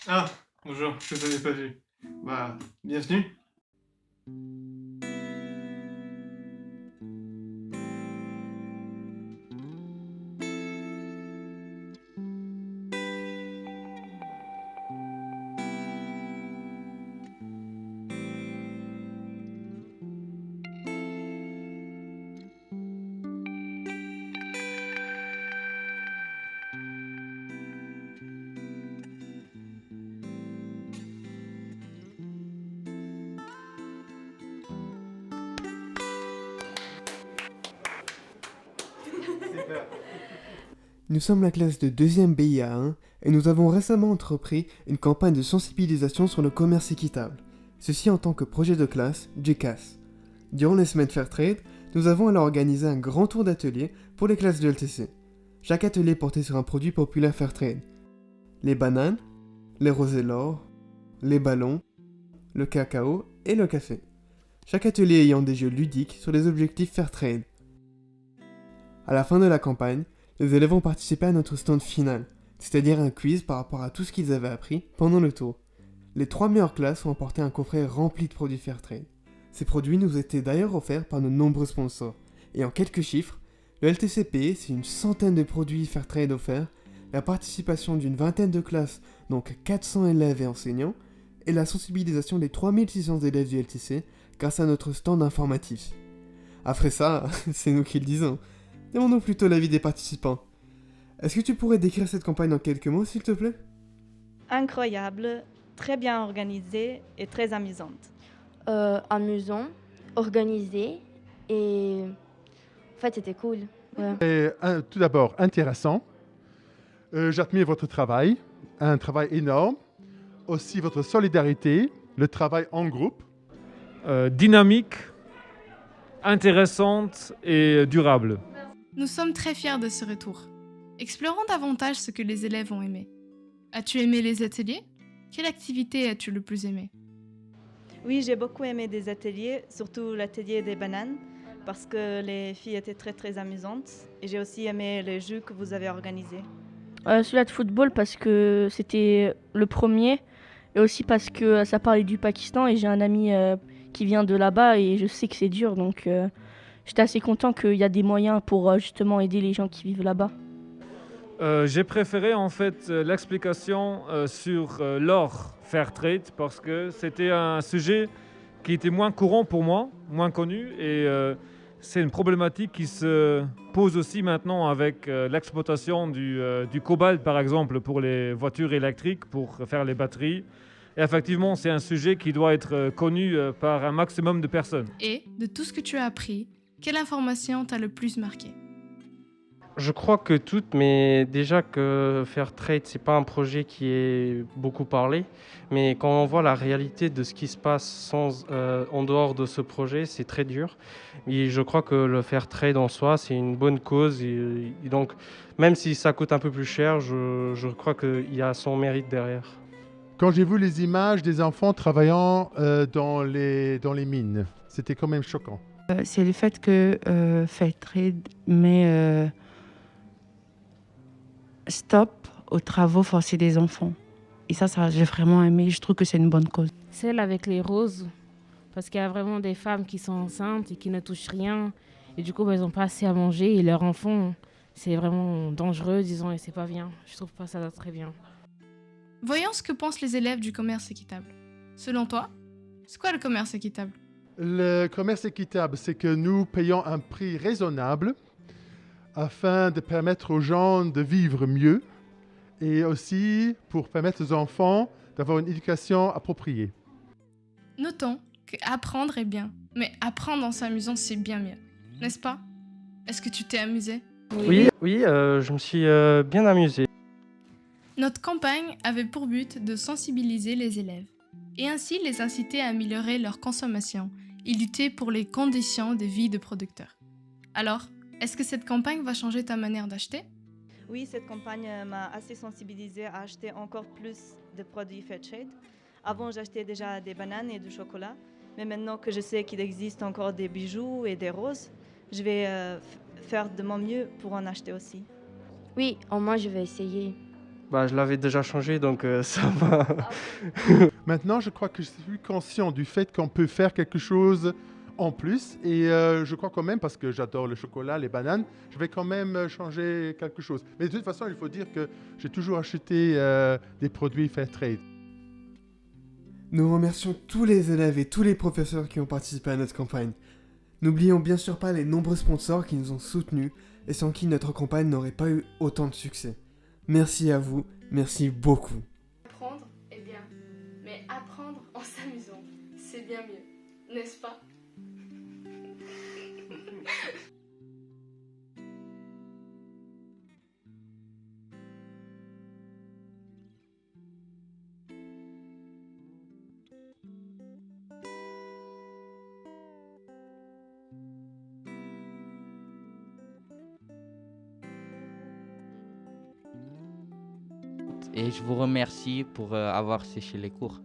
Ah, bonjour, je t'avais pas vu. Bah, bienvenue. Nous sommes la classe de 2e BIA1 et nous avons récemment entrepris une campagne de sensibilisation sur le commerce équitable. Ceci en tant que projet de classe du CAS. Durant les semaines Fairtrade, nous avons alors organisé un grand tour d'ateliers pour les classes de LTC. Chaque atelier portait sur un produit populaire Fairtrade. Les bananes, les rosés l'or, les ballons, le cacao et le café. Chaque atelier ayant des jeux ludiques sur les objectifs Fairtrade. À la fin de la campagne, les élèves ont participé à notre stand final, c'est-à-dire un quiz par rapport à tout ce qu'ils avaient appris pendant le tour. Les 3 meilleures classes ont emporté un coffret rempli de produits Fairtrade. Ces produits nous étaient d'ailleurs offerts par de nombreux sponsors. Et en quelques chiffres, le LTCP, c'est une centaine de produits Fairtrade offerts, la participation d'une vingtaine de classes, donc 400 élèves et enseignants, et la sensibilisation des 3600 élèves du LTC grâce à notre stand informatif. Après ça, c'est nous qui le disons. Demandons plutôt l'avis des participants. Est-ce que tu pourrais décrire cette campagne en quelques mots, s'il te plaît? Incroyable, très bien organisée et très amusante. Amusant, organisé et en fait c'était cool. Ouais. Tout d'abord, intéressant. J'admire votre travail, un travail énorme. Aussi votre solidarité, le travail en groupe. Dynamique, intéressante et durable. Nous sommes très fiers de ce retour. Explorons davantage ce que les élèves ont aimé. As-tu aimé les ateliers? Quelle activité as-tu le plus aimé? Oui, j'ai beaucoup aimé des ateliers, surtout l'atelier des bananes, parce que les filles étaient très très amusantes. Et j'ai aussi aimé les jeux que vous avez organisés. Celui-là de football parce que c'était le premier et aussi parce que ça parlait du Pakistan et j'ai un ami qui vient de là-bas et je sais que c'est dur donc j'étais assez content qu'il y a des moyens pour justement aider les gens qui vivent là-bas. J'ai préféré en fait l'explication sur l'or Fairtrade parce que c'était un sujet qui était moins courant pour moi, moins connu et c'est une problématique qui se pose aussi maintenant avec l'exploitation du cobalt par exemple pour les voitures électriques, pour faire les batteries. Et effectivement, c'est un sujet qui doit être connu par un maximum de personnes. Et, de tout ce que tu as appris, quelle information t'a le plus marqué? Je crois que toutes, mais déjà que Fairtrade, c'est pas un projet qui est beaucoup parlé. Mais quand on voit la réalité de ce qui se passe en dehors de ce projet, c'est très dur. Et je crois que le Fairtrade en soi, c'est une bonne cause. Et donc, même si ça coûte un peu plus cher, je crois qu'il y a son mérite derrière. Quand j'ai vu les images des enfants travaillant dans les mines, c'était quand même choquant. C'est le fait que Fairtrade met stop aux travaux forcés des enfants. Et ça j'ai vraiment aimé. Je trouve que c'est une bonne cause. Celle avec les roses, parce qu'il y a vraiment des femmes qui sont enceintes et qui ne touchent rien. Et du coup, elles n'ont pas assez à manger et leurs enfants, c'est vraiment dangereux, disons, et c'est pas bien. Je trouve pas ça très bien. Voyons ce que pensent les élèves du commerce équitable. Selon toi, c'est quoi le commerce équitable? Le commerce équitable, c'est que nous payons un prix raisonnable afin de permettre aux gens de vivre mieux et aussi pour permettre aux enfants d'avoir une éducation appropriée. Notons que apprendre est bien, mais apprendre en s'amusant, c'est bien mieux. N'est-ce pas? Est-ce que tu t'es amusé? Oui, je me suis bien amusé. Notre campagne avait pour but de sensibiliser les élèves et ainsi les inciter à améliorer leur consommation et lutter pour les conditions de vie de producteurs. Alors, est-ce que cette campagne va changer ta manière d'acheter? Oui, cette campagne m'a assez sensibilisée à acheter encore plus de produits Fairtrade. Avant, j'achetais déjà des bananes et du chocolat, mais maintenant que je sais qu'il existe encore des bijoux et des roses, je vais faire de mon mieux pour en acheter aussi. Oui, au moins je vais essayer. Bah, je l'avais déjà changé, donc ça va. Maintenant, je crois que je suis conscient du fait qu'on peut faire quelque chose en plus. Et je crois quand même, parce que j'adore le chocolat, les bananes, je vais quand même changer quelque chose. Mais de toute façon, il faut dire que j'ai toujours acheté des produits Fairtrade. Nous remercions tous les élèves et tous les professeurs qui ont participé à notre campagne. N'oublions bien sûr pas les nombreux sponsors qui nous ont soutenus et sans qui notre campagne n'aurait pas eu autant de succès. Merci à vous, merci beaucoup. Apprendre est bien, mais apprendre en s'amusant, c'est bien mieux, n'est-ce pas? Et je vous remercie pour avoir séché les cours.